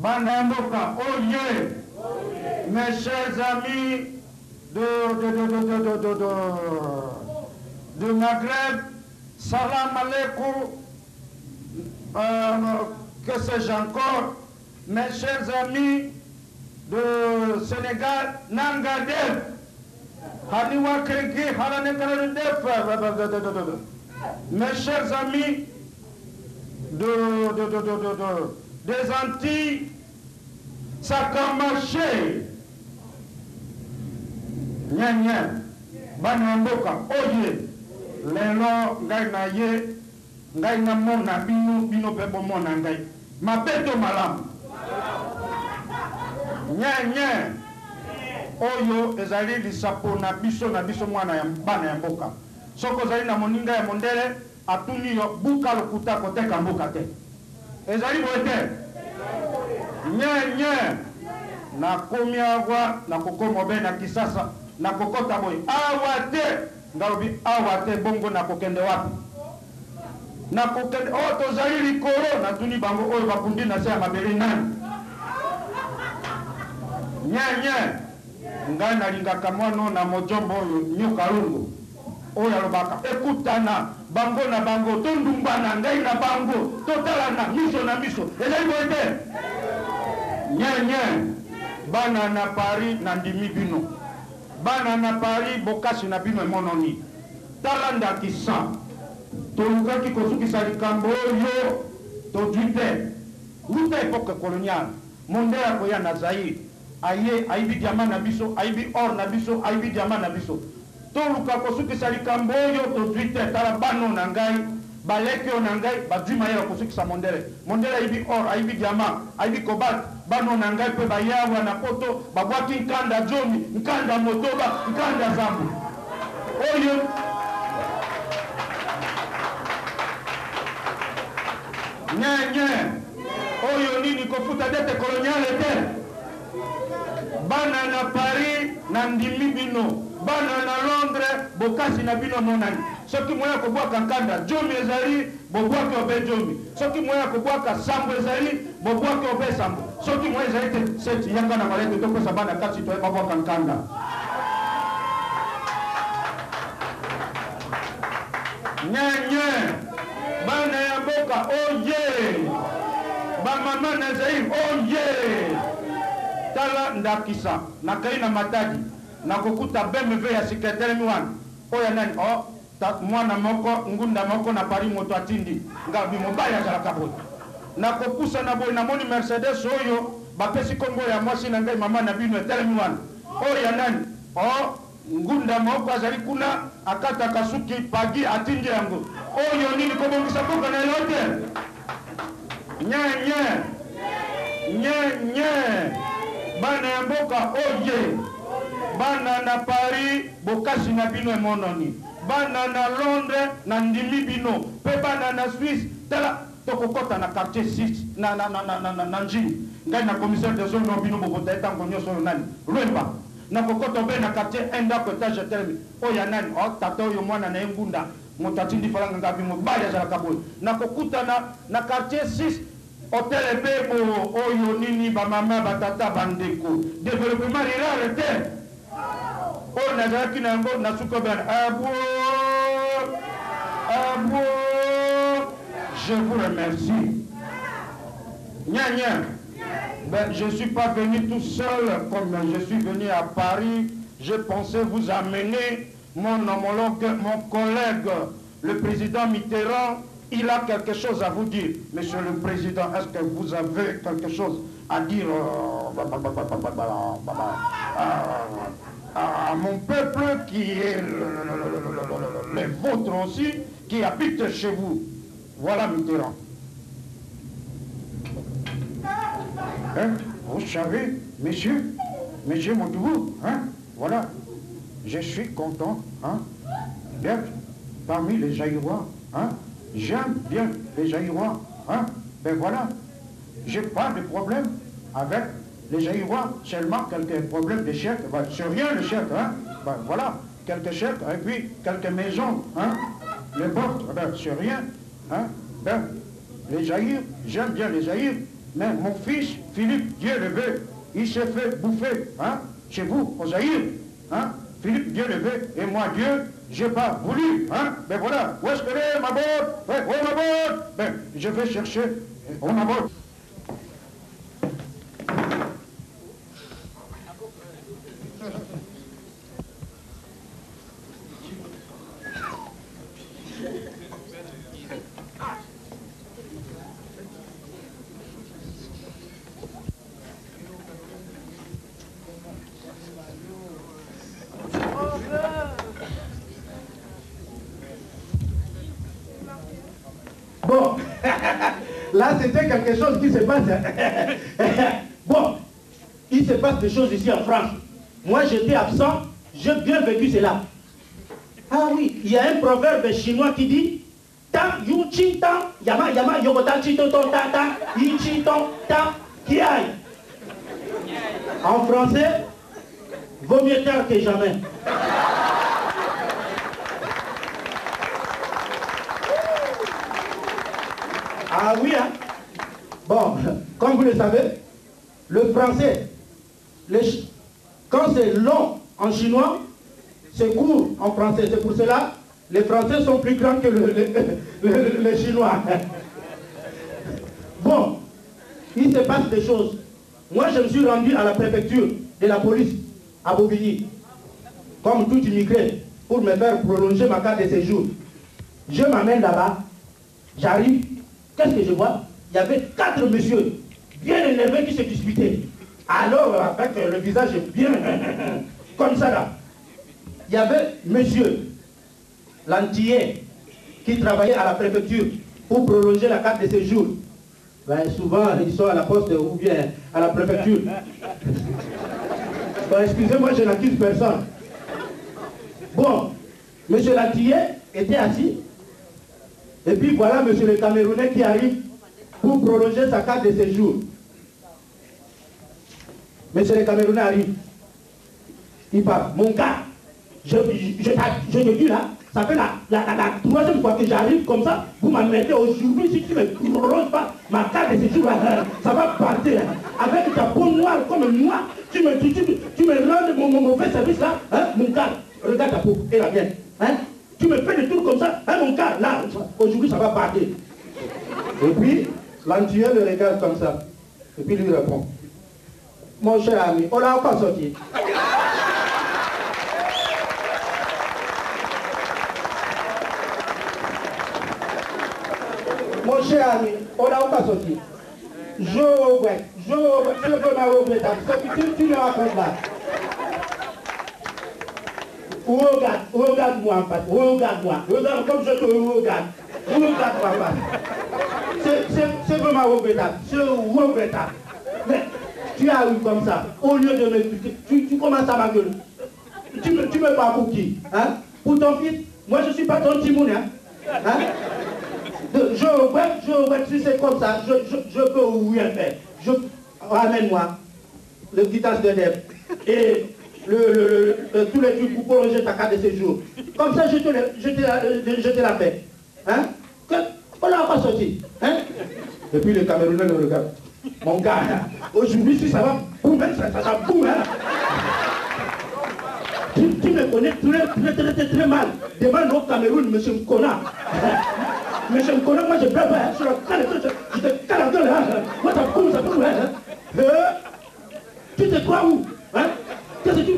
Banamboka, Oye, mes chers amis de Maghreb, salam alaikum, que sais-je encore, mes chers amis de Sénégal, Nangadev, Haniwa Kregi, Halanekarudef, mes chers amis des Antilles, Sakamaché, Nyan, Banamboka, Oye, Lelo, Gainaye, Gaina Mona, Bino Pebo Mona, Gai, Mapeto Malam, Nyan, Oyo, Ezali, Lisapo, Nabiso, Mwana, Banamboka. Soko Zali na Moninga ya Mondele, Atuni yo, Buka Lokuta, Koteka Mboka te. Ezali Boete, Nyan, na komi awa na kokomo be na Kisasa na kokota boy awate ngarobi awate bongo na kokende wapi na kokende tozali likolo na tuni bango oyo bakundi na se ya mabele nani Nyan ngai nalingaka mwana na mojombo oyo nyoka lungu oyo alobaka ekutana bango na bango tondumbana ngai na bango totalana miso na miso ezali boete Nyan Bana na Paris nandimi bino. Bana na Paris bokasi na bino emononi. Talanda kisa. Tolukaki kosukisa likambo yo todwite. Ruta époque coloniale. Mondela koya na Zaïre. Aye aibi diamant na biso, aibi or na biso, aibi diamant na biso. Toluka kosukisa likambo yo todwite tala bano na ngai. Baleke onangai badjuma yela kosukisa mondele. Mondele aibi or, aibi diamant, aibi cobalt. Bano nangai pe bayawa na poto babwaki nkanda jomi nkanda motoba nkanda zambu oyo nye oyo nini kofuta dete koloniale te bana na Paris na ndimi bino bana na Londres bokasi na bino monani soki moya kobwaka nkanda jomi ezali bobwaki obe jomi soki moya kobwaka sambo ezali bobwaki obe sambo soki moya ezali te seti yanga na malete topesa bana kasi toyeba bwaka nkanda nye bana ya mboka oye bamama na Zaïre oye tala ndakisa nakai na Matadi nakokuta BMW ya secrétaire miwana oya nani mwana moko ngunda moko na Paris moto atindi ngabi mobali azalaka boy nakopusa na boy namoni Mercedes oyo bapesi kombo ya mwasi na ngai mama na bino etelemi wana oya nani ngunda moko azali kuna akata kasuki pagi atindi yango oyo nini kobongisa boka na yote nye bana ya mboka oye bana na Paris bokasi na bino emononi bana na Londres na ndimi bino pe bana na Suisse tala tokokota na quartier 6 na njini ngai na commissaire de zone no bino bokota etango nyonso oyo nani Lwemba na kokota be na quartier 1 ndako etage termi oya nani tata oyo mwana na engunda moto atindi falanga ngabi mobali azalaka boye na kokuta na quartier 6 Hôtel Ebebo oyo nini bamama batata bandeko développement rural te o nazaki na yango na suko bana abo je vous remercie ben, je suis pas venu tout seul comme je suis venu à Paris je pensais vous amener mon homologue mon collègue le président Mitterrand. Il a quelque chose à vous dire. Monsieur le Président, est-ce que vous avez quelque chose à dire à mon peuple qui est le vôtre aussi, qui habite chez vous? Voilà Mitterrand. Hein? Vous savez, monsieur Montouou, hein? Voilà, je suis content hein, d'être parmi les Zaïrois. Hein? J'aime bien les Zaïrois, hein? Ben voilà, j'ai pas de problème avec les Zaïrois, seulement quelques problèmes de chèques, ben, c'est rien le chèque, hein? Ben voilà, quelques chèques et puis quelques maisons, hein? Les portes, ben c'est rien, hein? Ben les Zaïre, j'aime bien les Zaïre, mais mon fils, Philippe, Dieu le veut, il s'est fait bouffer, hein, chez vous, aux Zaïre, hein, Philippe, Dieu le veut, et moi, Dieu, j'ai pas voulu, hein, ben voilà, où est-ce que est ma botte? Ouais, où est ma botte? Ben, je vais chercher, où ma botte? Bon, là c'était quelque chose qui se passe. Bon, il se passe des choses ici en France. Moi j'étais absent, j'ai bien vécu cela. Ah oui, il y a un proverbe chinois qui dit Tan yu chi tan, yama yama yogotan chi ton tan tan, yi chi ton tan, qui aille. En français, vaut mieux tard que jamais. Ah oui, hein? Bon, comme vous le savez, le français, quand c'est long en chinois, c'est court en français. C'est pour cela les Français sont plus grands que les Chinois. Bon, il se passe des choses. Moi, je me suis rendu à la préfecture de la police à Bobigny, comme tout immigré, pour me faire prolonger ma carte de séjour. Je m'amène là-bas, j'arrive. Qu'est-ce que je vois? Il y avait 4 messieurs bien énervés qui se disputaient. Alors, avec le visage bien comme ça là, il y avait monsieur l'antillais qui travaillait à la préfecture pour prolonger la carte de séjour. Ben, souvent, ils sont à la poste ou bien à la préfecture. Ben, excusez-moi, je n'accuse personne. Bon, monsieur l'antillais était assis. Et puis voilà monsieur le Camerounais qui arrive pour prolonger sa carte de séjour. Monsieur le Camerounais arrive. Il parle. Mon gars, je te dis là, ça fait la 3e fois que j'arrive comme ça, vous m'admettez aujourd'hui, si tu ne me prolonges pas ma carte de séjour, ça va partir. Avec ta peau noire comme moi, tu me rends mon mauvais service là, hein, mon gars, regarde ta peau et la mienne. Hein? Tu me fais des trucs comme ça, hein, mon gars, là, aujourd'hui ça va partir. Et puis, l'antillais le regarde comme ça. Et puis lui répond, mon cher ami, on l'a encore sorti. Mon cher ami, on l'a encore sorti. Je veux ma regrettable. Ce que tu me racontes là. Regarde-moi en face, regarde-moi comme je te regarde, regarde-moi en face. C'est vraiment regrettable, c'est regrettable. Mais tu arrives comme ça, au lieu de m'expliquer, tu commences à m'engueuler. Tu me parles pour qui, hein? Pour ton fils? Moi je ne suis pas ton timoun, hein? Je regrette, si c'est comme ça, je peux rien faire. Ramène-moi le guitare de Dev et tous les trucs pour prolonger ta carte de séjour. Comme ça, je te la fais. Hein? On l'a pas sorti. Hein? Et puis le Camerounais le regarde. Mon gars, aujourd'hui, si ça va boum, ça va boum. Hein? Tu me connais très mal. Demande au Cameroun, monsieur Mkona. Monsieur Mkona, moi je ne peux pas. Je te cale la gueule. Moi ça boum, ça boum. Tu te crois où? Hein? Qu'est-ce que tu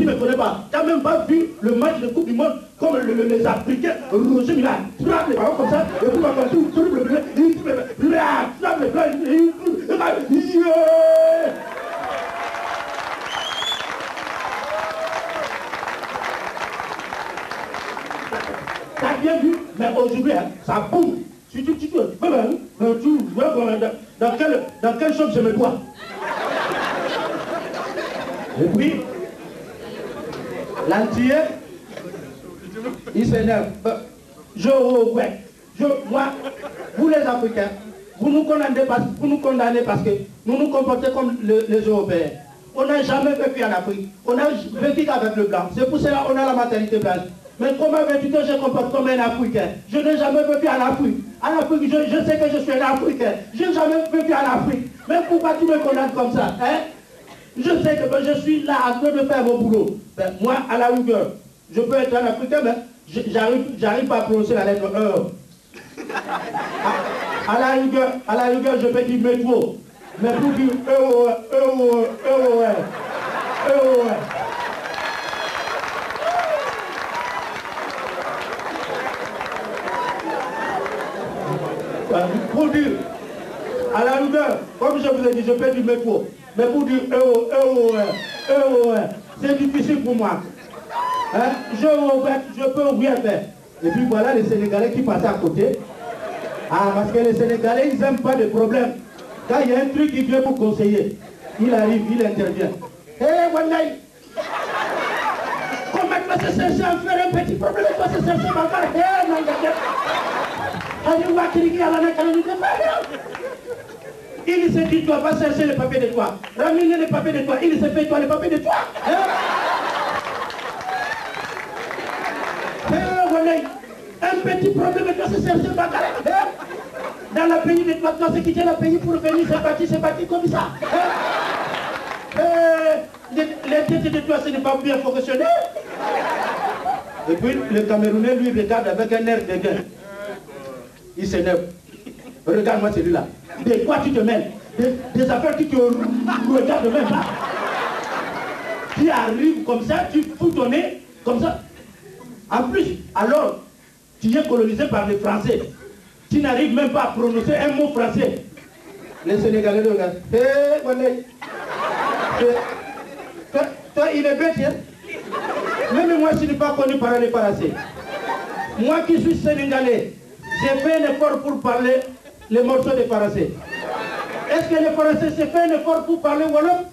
ne me connais pas? Tu n'as même pas vu le match de Coupe du Monde comme les Africains, Roger Mila. Tu frappes les ballons comme ça, et puis maintenant tu frappes le bleu, frappe le bleu, t'as bien vu, mais aujourd'hui, hein, ça boum. Tu vois dans quelle chambre je me vois? Et puis, l'antillais, il s'énerve. Je regrette. Moi, vous les Africains, vous nous condamnez parce que nous nous comportons comme les Européens. On n'a jamais vécu en Afrique. On a vécu avec le blanc. C'est pour cela qu'on a la mentalité blanche. Mais comment veux-tu que je comporte comme un Africain? Je n'ai jamais vécu en Afrique. En Afrique, je sais que je suis un Africain. Je n'ai jamais vécu en Afrique. Mais pourquoi tu me condamnes comme ça, hein? Je sais que je suis là en train de faire mon boulot. Ben, moi, à la rigueur, je peux être un Africain, mais j'arrive pas à prononcer la lettre E. À la rigueur, je peux dire métro. Mais pour dire pour dire, à la rigueur, comme je vous ai dit, je peux dire métro. Mais pour dire c'est difficile pour moi. Hein? Je peux rien faire. Et puis voilà les Sénégalais qui passent à côté. Ah, parce que les Sénégalais, ils n'aiment pas de problème. Quand il y a un truc qui vient pour conseiller, il arrive, il intervient. Hé, Wannaï! Comment tu vas se chercher à faire un petit problème? Tu vas se chercher à faire hé, Nangaké! Il se dit, tu vas pas chercher les papiers de toi. Ramène les papiers de toi. Il se fait toi les papiers de toi. Hein? Un petit problème, tu vas se chercher bagarre. Hein? Dans le pays de toi, tu dois se quitter le pays pour venir, c'est parti comme ça. Hein? Les têtes de toi, ce n'est pas bien fonctionné. Et puis, le Camerounais, lui, regarde avec un air de gain. Il s'énerve. Regarde-moi celui-là. De quoi tu te mêles? Des affaires qui te regardent même pas. Tu arrives comme ça, tu fous ton nez, comme ça. En plus, alors, tu es colonisé par les Français. Tu n'arrives même pas à prononcer un mot français. Les Sénégalais regardent. Hé, Wannaï. Toi, il est bête, hein? Même moi, je n'ai pas connu par les Français. Moi qui suis Sénégalais, j'ai fait un effort pour parler les morceaux des Français. Est-ce que les Français s'est fait un effort pour parler Wolof?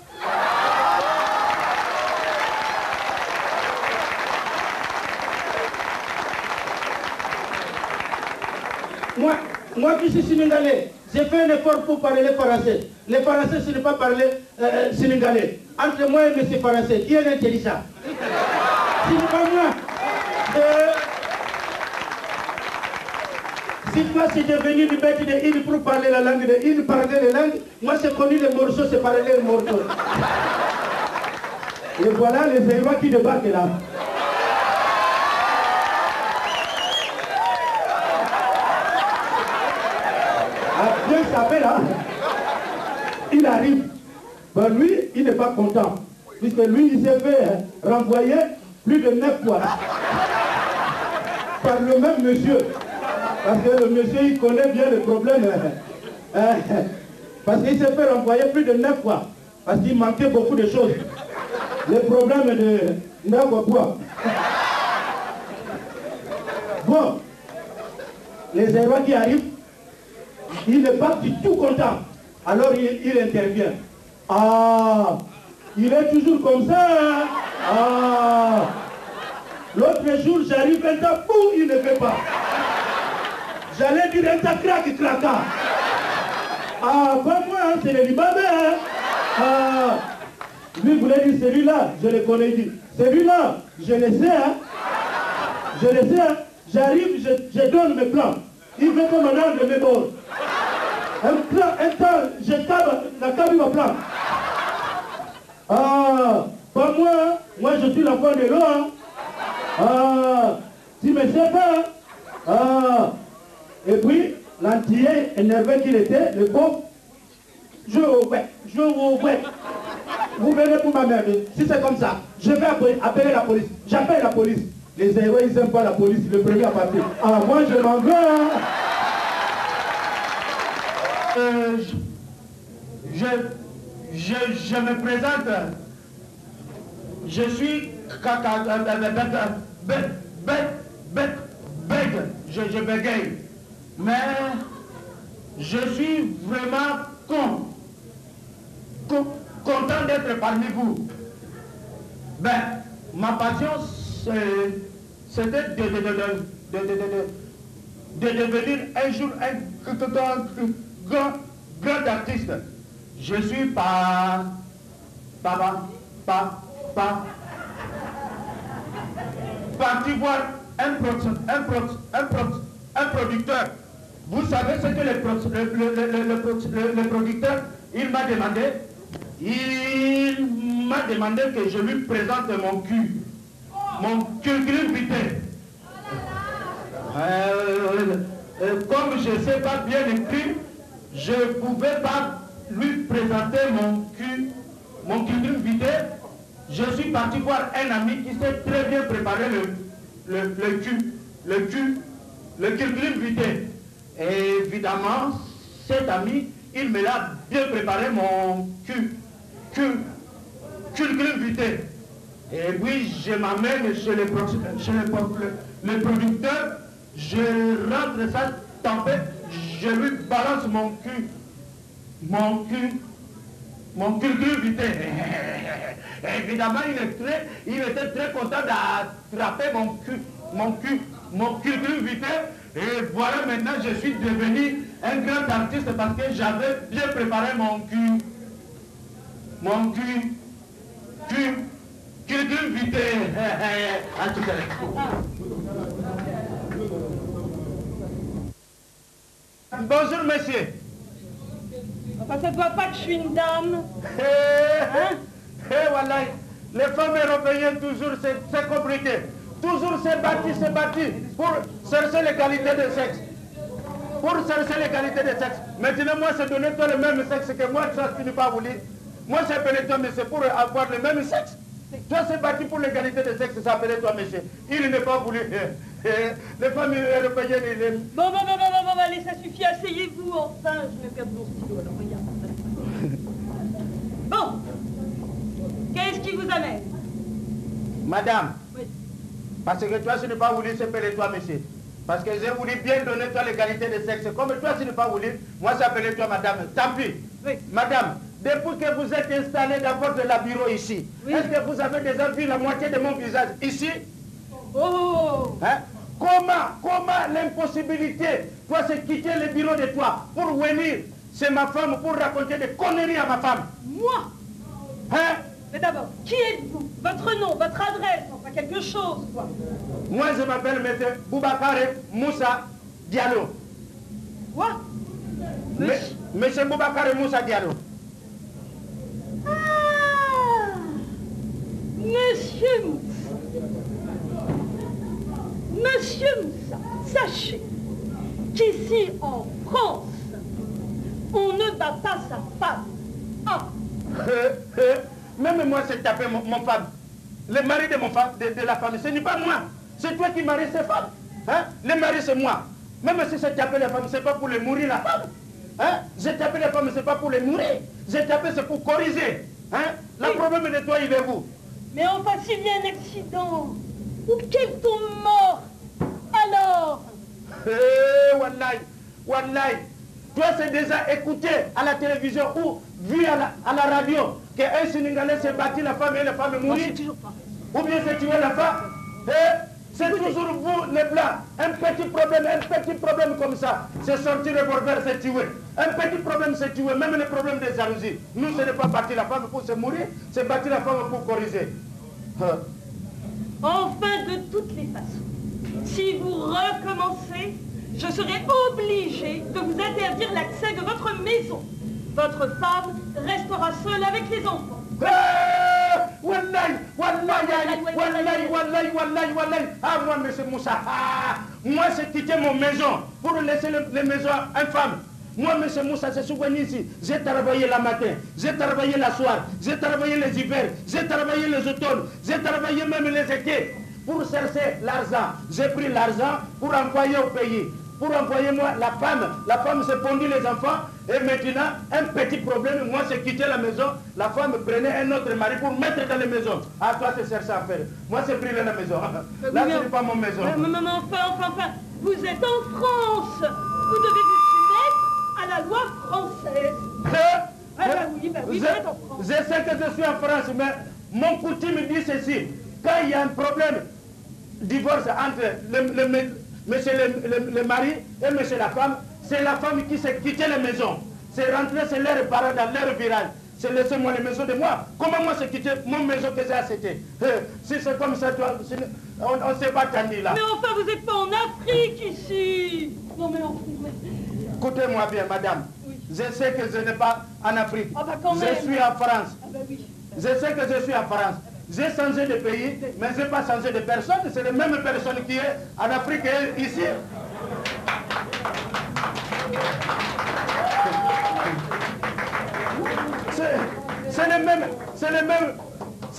Moi qui suis Sénégalais, j'ai fait un effort pour parler les Français. Les Français, ce n'est pas parler Sénégalais. Entre moi et M. Français, qui est l'intelligent? Ce n'est pas moi. Si toi c'est devenu du bête de île pour parler la langue de île, parler les langues, moi j'ai connu les morceaux, c'est parler les morceaux. Et voilà les héros qui débarquent là. Bien sapé là, il arrive. Ben lui, il n'est pas content. Puisque lui, il s'est fait renvoyer plus de 9 fois. Par le même monsieur. Parce que le monsieur, il connaît bien le problème. Parce qu'il s'est fait renvoyer plus de 9 fois. Parce qu'il manquait beaucoup de choses. Le problème de Nagokwa. Bon, les héros qui arrivent, il n'est pas du tout content. Alors il intervient. Ah, il est toujours comme ça. Hein? Ah, l'autre jour, j'arrive un temps, boum, il ne fait pas. J'allais dire un tas craque, craquant. Ah, pas moi, hein, c'est le Libanais. Hein? Ah, lui voulait dire celui-là, je le connais dit. Celui-là, je le sais. Hein? Je le sais. Hein? J'arrive, je donne mes plans. Il veut que maintenant de mes bords. Un temps, je tape, la cabine au plan. Ah, pas moi, hein? Moi je suis l'enfant de l'eau. Hein? Ah, tu me sais pas. Ah, et puis, l'antillais énervé qu'il était, le pauvre, je vous ouais. Vous venez pour m'emmerder. Si c'est comme ça, je vais appeler la police. J'appelle la police. Les héros, ils n'aiment pas la police, le premier à partir. Ah, moi je m'en veux. Hein? Je me présente. Je suis je bégaye. Mais je suis vraiment content d'être parmi vous. Ben, ma passion, c'était de devenir un jour un grand artiste. Je suis parti voir un producteur. Vous savez ce que le producteur, il m'a demandé? Il m'a demandé que je lui présente mon curriculum vitae. Comme je ne sais pas bien écrire, je ne pouvais pas lui présenter mon curriculum vitae. Je suis parti voir un ami qui sait très bien préparer le curriculum vitae. Et évidemment, cet ami, il me l'a bien préparé mon curriculum vitae. Et puis je m'amène chez le producteur, je rentre ça tempête, je lui balance mon curriculum vitae. Évidemment, il était très content d'attraper mon curriculum vitae. Et voilà, maintenant je suis devenu un grand artiste parce que j'avais bien préparé mon curriculum vitae. À tout à l'heure. Bonjour, monsieur. Enfin, ça ne voit pas que je suis une dame. Hein? Voilà. Les femmes européennes, toujours, c'est compliqué. Toujours c'est battu pour chercher l'égalité de sexe. Pour chercher l'égalité de sexe. Maintenant, moi, c'est donner toi le même sexe que moi, ça, tu n'as pas voulu. Moi, c'est appelé toi, mais c'est pour avoir le même sexe. Toi, c'est battu pour l'égalité de sexe, ça appelé toi, monsieur. Il n'est pas voulu. Les femmes européennes, ils aiment. Bon, allez, ça suffit, asseyez-vous, enfin. Je vais perdre mon stylo, alors regarde. Bon. Qu'est-ce qui vous amène? Madame. Oui. Parce que toi, tu n'as pas voulu s'appeler toi, monsieur. Parce que j'ai voulu bien donner toi l'égalité de sexe. Comme toi, tu n'as pas voulu, moi, s'appeler toi, madame. Tant pis. Oui. Madame, depuis que vous êtes installée dans votre bureau ici, oui. Est-ce que vous avez déjà vu la moitié de mon visage ici? Oh! Hein? Comment l'impossibilité, toi, c'est quitter le bureau de toi pour venir chez ma femme, pour raconter des conneries à ma femme? Moi? Hein? Mais d'abord, qui êtes-vous? Votre nom, votre adresse, enfin quelque chose, quoi. Moi, je m'appelle M. Boubacar Moussa Diallo. Quoi? Monsieur Boubacar Moussa Diallo. Ah! Monsieur Moussa. Monsieur Moussa, sachez qu'ici en France, on ne bat pas sa femme. Ah! Même moi, c'est taper mon femme. Le mari de, de la femme, ce n'est pas moi. C'est toi qui maries cette femme. Hein? Le mari, c'est moi. Même si c'est taper la femme, ce n'est pas pour le mourir la femme. Hein? J'ai tapé la femme, ce n'est pas pour le mourir. J'ai tapé, c'est pour corriger. Hein? Le problème de toi, il est vous. Mais enfin, s'il y a un accident, ou qu'elle tombe morte, alors? Wallahi. Toi, c'est déjà écouté à la télévision ou vu à la radio qu'un Sénégalais s'est battu la femme et la femme est morte. Ou bien c'est tué la femme. C'est toujours vous, les Blancs. Un petit problème comme ça. C'est sorti le revolver, c'est tué. Un petit problème, c'est tué. Même le problème des jalousies. Nous, ce n'est pas battu la femme pour se mourir, c'est battu la femme pour corriger. Enfin, de toutes les façons, si vous recommencez, je serai obligé de vous interdire l'accès de votre maison. Votre femme restera seule avec les enfants. Wallahi. Ah, moi, monsieur Moussa, moi, j'ai quitté mon maison pour laisser les maisons infâmes. Moi, monsieur Moussa, je suis venu ici. J'ai travaillé le matin, j'ai travaillé le soir, j'ai travaillé les hivers, j'ai travaillé les automnes, j'ai travaillé même les étés pour chercher l'argent. J'ai pris l'argent pour envoyer au pays. Pour envoyer moi la femme s'est pondue les enfants et maintenant un petit problème, moi j'ai quitté la maison, la femme prenait un autre mari pour mettre dans la maison. Ah toi c'est chercher à faire, moi c'est pris la maison, là ce n'est pas mon maison. Enfin, vous êtes en France, vous devez vous soumettre à la loi française. Oui, vous êtes en France. Je sais que je suis en France, mais mon coutume dit ceci, quand il y a un problème, divorce entre monsieur le mari et monsieur la femme, c'est la femme qui s'est quitté la maison. C'est rentré chez leurs parents dans leur village. c'est laissez-moi les maisons de moi. Comment moi c'est quitter mon maison que j'ai achetée? Si c'est comme ça, on ne s'est pas tendu là. Mais enfin, vous n'êtes pas en Afrique ici. Non mais enfin... Écoutez-moi bien, madame. Oui. Je sais que je n'ai pas en Afrique. Ah bah quand même. Je suis en France. Ah bah oui. Je sais que je suis en France. J'ai changé de pays, mais je n'ai pas changé de personne. C'est la même personne qui est en Afrique et ici. C'est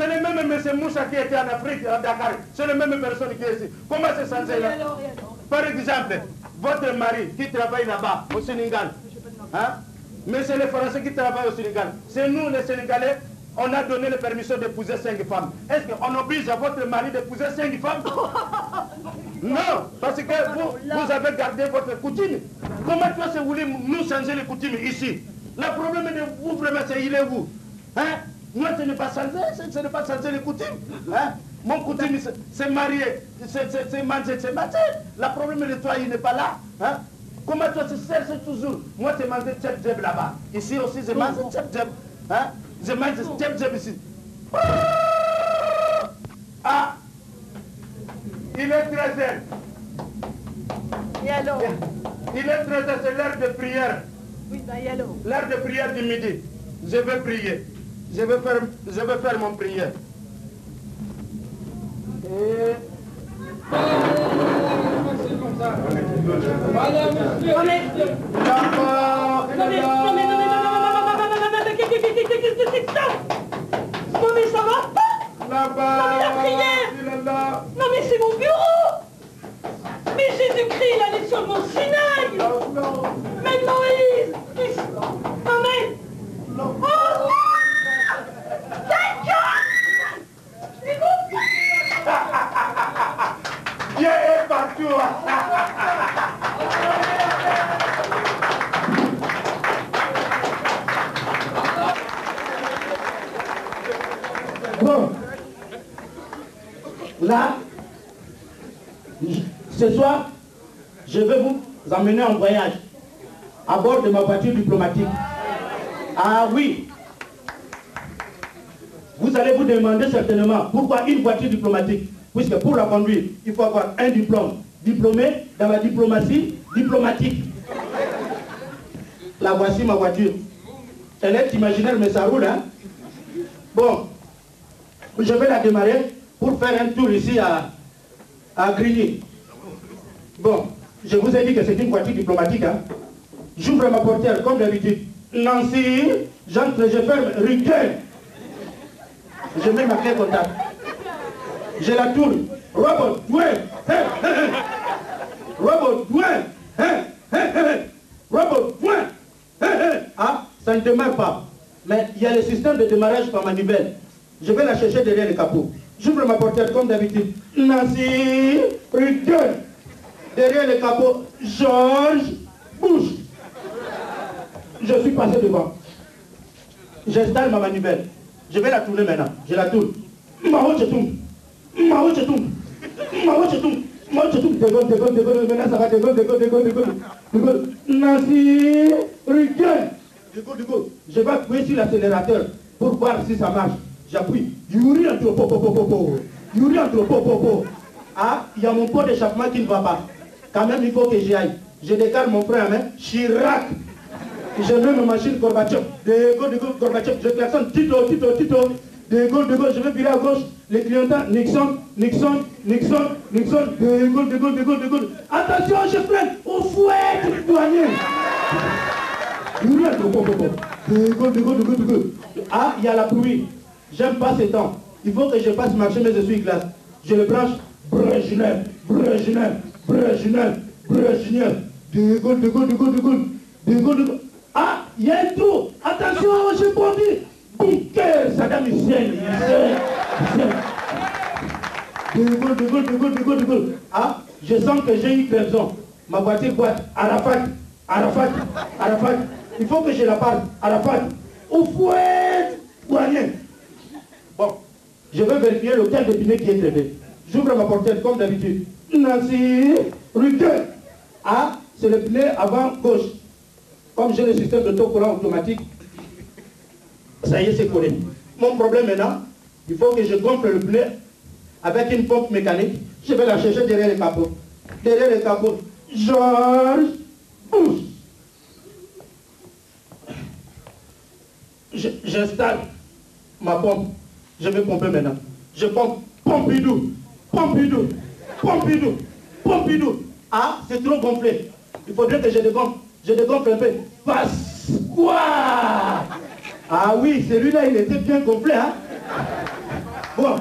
le même M. Moussa qui était en Afrique, à Dakar. C'est la même personne qui est ici. Comment c'est changé là? Par exemple, votre mari qui travaille là-bas, au Sénégal, hein? Mais c'est les Français qui travaillent au Sénégal. C'est nous, les Sénégalais, on a donné la permission d'épouser 5 femmes. Est-ce qu'on oblige à votre mari d'épouser 5 femmes? Non, parce que vous avez gardé votre coutume. Comment toi, si vous voulez nous changer les coutumes ici? Le problème de vous, vraiment, c'est il est vous. Hein? Moi, ce n'est pas changer, ce n'est pas changer les coutumes. Hein? Mon coutume, c'est marier, c'est manger, c'est manger. Le problème de toi, il n'est pas là. Hein? Comment toi, tu cherches toujours? Moi, je mange tchep-djeb là-bas. Ici aussi, je mange tchep-djeb. Hein? Je mange tchep-djeb ici. Ah! Il est 13h. Et alors? Il est 13h, c'est l'heure de prière. Oui, bah et alors? L'heure de prière du midi. Je vais prier. Je vais faire mon prière. Et... Non mais ça va pas. Là-bas, la prière. Non mais c'est mon bureau. Mais Jésus-Christ, il allait sur mon Sinaï. Mais Moïse. Non mais... Oh non. Dieu est partout. Bon, là, ce soir, je vais vous emmener en voyage à bord de ma voiture diplomatique. Ah oui, vous allez vous demander certainement pourquoi une voiture diplomatique, puisque pour la conduire, il faut avoir un diplôme, diplômé dans la diplomatie diplomatique. La voici ma voiture. Elle est imaginaire mais ça roule, hein. Bon, je vais la démarrer pour faire un tour ici à Grigny. Bon, je vous ai dit que c'est une voiture diplomatique, hein. J'ouvre ma portière comme d'habitude. Nancy, j'entre, je ferme, recule. Je mets ma clé contact. Je la tourne. Robot, ouais. Robot, ouais. Robot, ouais. Ah, ça ne démarre pas. Mais il y a le système de démarrage par manivelle. Je vais la chercher derrière le capot. J'ouvre ma portière comme d'habitude. Nancy, recule. Derrière le capot, Georges, bouge. Je suis passé devant. J'installe ma manivelle. Je vais la tourner maintenant. Je la tourne. Mao Tse-tung. Mao Tse-tung. Mao Tse-tung. Mao Tse-tung. Dégolle. Maintenant ça va. Dégolle. Nancy, recule. Dégolle. Je vais appuyer sur l'accélérateur pour voir si ça marche. J'appuie. Yuri en trop. Yuri en trop. Ah, il y a mon pot d'échappement qui ne va pas. Quand même, il faut que j'y aille. Je décale mon frère à main. Chirac. Je mets ma machine Gorbatchev. Dégolle, Gorbatchev. Je klaxonne. Tito. Dégolle, je vais virer à gauche. Les clientins, Nixon. Dégolle. Attention, je freine. Au fouet, douanier. Dégolle. Ah, il y a la pluie. J'aime pas ces temps. Il faut que je passe marcher mes essuie-glaces. Je le branche. Brejnev. Dégolle. Ah, il y a un trou. Attention, je conduis. Piqueur, Saddam Hussein. Dégolle. Ah, je sens que j'ai une crevaison. Ma voiture boite. Arafat. Il faut que je la parle. Arafat. Au fouet. Douanier. Bon, je vais vérifier lequel de pneu qui est crevé. J'ouvre ma portière comme d'habitude. Nancy, recule. Ah, c'est le pneu avant gauche. Comme j'ai le système d'autocollant automatique. Ça y est, c'est connu. Mon problème maintenant, il faut que je gonfle le pneu avec une pompe mécanique. Je vais la chercher derrière le capot. Derrière le capot. Georges, pousse. J'installe ma pompe. Je vais pomper maintenant. Je pompe. Pompidou. Pompidou. Pompidou. Pompidou. Ah, c'est trop gonflé. Il faudrait que je dégonfle. Je dégonfle un peu. Passe quoi? Ah oui, celui-là, il était bien gonflé, hein? Bon,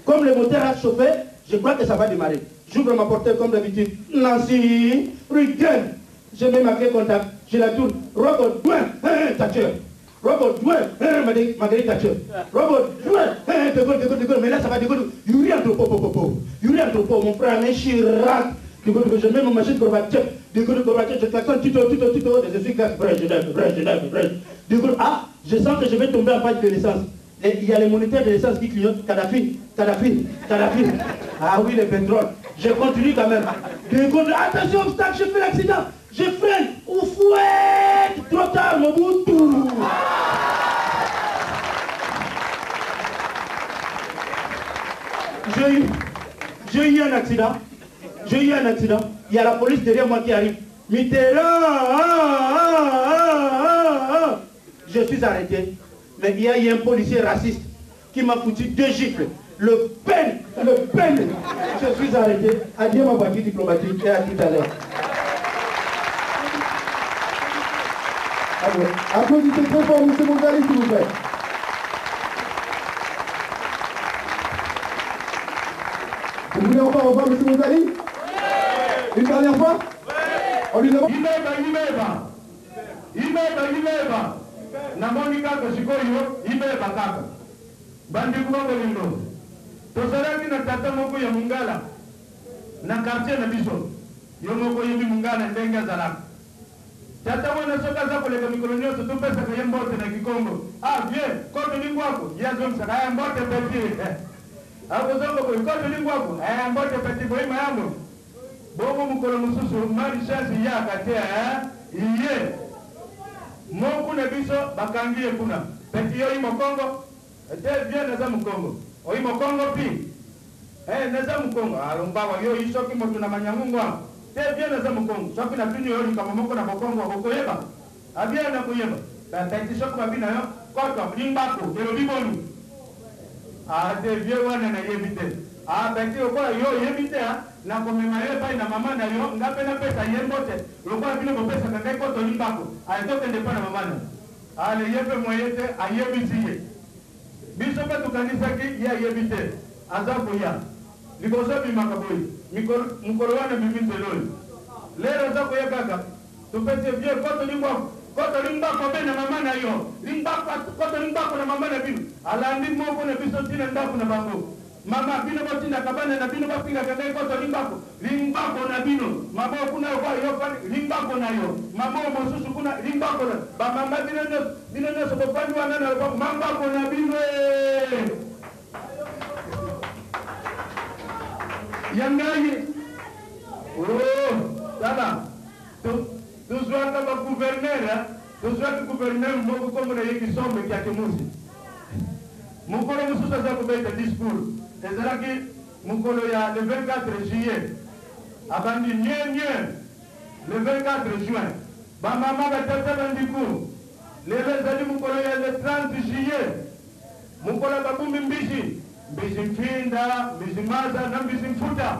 comme le moteur a chauffé, je crois que ça va démarrer. J'ouvre ma portière comme d'habitude. Nancy, regarde. Je mets ma clé contact. Je la tourne. Robot, douin, Thatcher. Robot, douin, Marguerite Thatcher. Robot, douin, dégolle. Mais là, ça va dégoller. Yuri Anthropo. Yuri Anthropo, mon frère, un Chirac. Je mets mon machine Gorbatchev. Je klaxonne, tuto. Je suis brèche. Ah, je sens que je vais tomber en panne de l'essence. Il y a les moniteurs de l'essence qui clignotent. Kadhafi. Ah oui, le pétrole. Je continue quand même. Attention, obstacle, je fais l'accident. Je freine. Ou fouette. Trop tard, Mobutu. J'ai eu un accident. Il y a la police derrière moi qui arrive. Mitterrand. Je suis arrêté. Mais il y a eu un policier raciste qui m'a foutu 2 gifles. Le peine. Je suis arrêté. Adieu ma voiture diplomatique et à tout à l'heure. Applaudissez très fort, M. Mongali, s'il vous plaît. Vous voulez encore revoir M. Mongali? Une dernière fois? On lui demande. Imeba. Namoni kaka sikoyo, imeba kaka. Bandi kubango lindo. Tozalaki na tata moko ya Mungala. Na quartier na biso. Yo moko yemi Mungala ndenge azalaka. Tata wana soka za koleka mikolo nyonso topesa ka yembote na Kikongo. Ah bien, koto lingu wako. Yazo msaka ya mbote peti. Ako zongo ko koto lingu wako. Ya mbote peti boy mayambo. Bobo mukolo mususu mari chance ya katea iye. Moku na biso bakangie kuna. Peti yo imo Kongo. Ete bien naza mukongo. O imo Kongo pi. Naza mukongo. Alombawa yo isoki motu na manyangungwa. Te bien naza mukongo. Soki na tunyo yo kama moko na bokongo bokoyeba. Abia na kuyeba. Peti soki babina yo koto limbako ero bibonu. Te bien wana na yebite. Peti okola yo yebite na komema ye pai na mama na yo ngape na pesa yembote. Lokola bino bopesa kangai koto limbako. Aitoke ndepa na mama na. Ale yepe moyete ayebisiye. Biso pe tukanisaki ya yebite. Azapo ya. Liboso bimaka boy. Mukolo wana biminzeloi. Lero zako ya kaka. Tupete vie koto limbako. Koto limbako be na mama na yo. Koto limbako na mama na bino. Alandi moko na biso tina ndaku na bango. Mama bino botinda kabane na bino bapinga kangai koto limbako. Limbako na bino. Mama kuna yo limbako na yo. Mama mosusu kuna limbako na. Ba mama bino nyoso bopandi wana na mambako na bino. Yangayi. Oh, sana. Tu sois comme gouverneur, tu sois gouverneur moko comme na yeki sombe kia kemusi. Mukolo mususa za kubeta discours. Ezalaki mukolo ya le 24 juillet. Abandi nye le 24 juin. Ba mama batata bandiku. Lelo ezali mukolo ya le 30 juillet. Mukolo babumbi mbishi. Mbishi mfinda, mbishi maza na mbishi mfuta.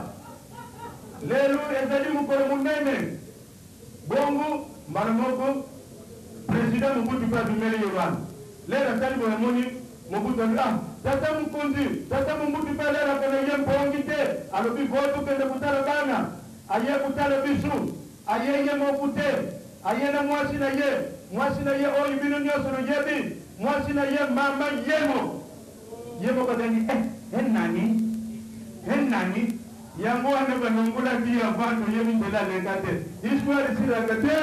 Lelo ezali mukolo munene. Bongo maramoko president Mobutu pa dumele yoran. Lelo tali bo moni Mobutu tata mkundi, tata Mobutu pa lelo kono yem pongite. Alobi votu kende kutala bana. Aye kutala bisu. Aye ye mokute. Aye na mwasi na ye oyi bino nyoso no yebi. Mwasi na ye mama yemo. Yemo kadani nani yango wana banongula kia vanto yemi ndela legate. Histoire sira gate.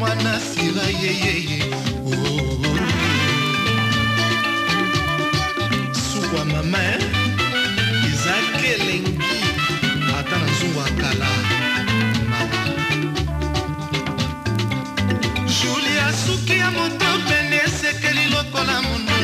wana sira yeyeye sukwa mama izakelengi ata na nzungu akala Julia suki ya moto pene sekeli lokola mono